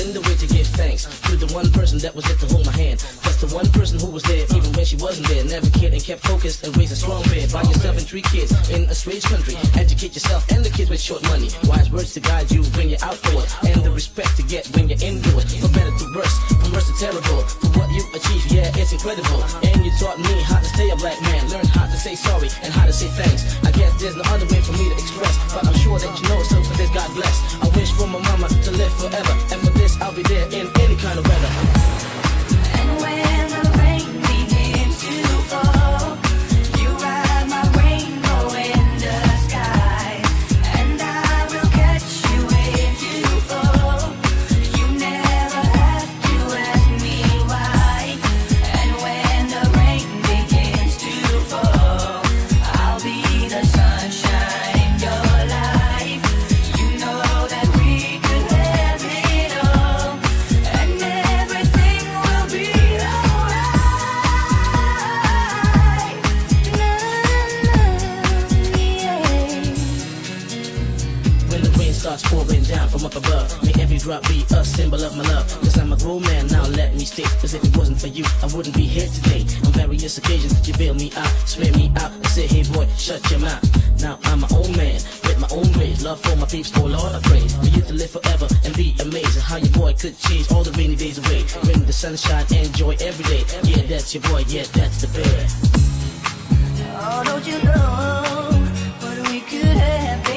been the way to give thanks to the one person that was there to hold my hand. Plus the one person who was there even when she wasn't there. Never cared and kept focused and raised a strong bed. By yourself and 3 kids in a strange country. Educate yourself and the kids with short money. Wise words to guide you when you're outdoors, and the respect to get when you're indoors. For better to worse, from worse to terrible. For what you achieve, yeah, it's incredible. And you taught me how to stay a black man. Learn how to say sorry and how to say thanks. I guess there's no other way for me to express, but I'm sure that you know, so for this God bless. I wish for my mama to live forever, and for this I'll be there in any kind of weather. And when the rain begins to fall, you ride my rainbow in the sky, and I will catch you if you fall. You never have to ask me why. And when the rain begins to fall, I'll be the sunshine in your life. You know that we could have it all, and everything will be alright. When the rain starts pouring down from up above, may every drop be a symbol of my love. Cause I'm a grown man now, let me state. Cause if it wasn't for you, I wouldn't be here today. On various occasions that you bail me out, swear me out, and say, hey boy, shut your mouth. Now I'm my own man, with my own ways. Love for my peeps, oh Lord, I pray for you to live forever and be amazed at how your boy could change all the rainy days away. Bring the sunshine and joy every day. Yeah, that's your boy, yeah, that's the bear. Oh, don't you know what we could have been?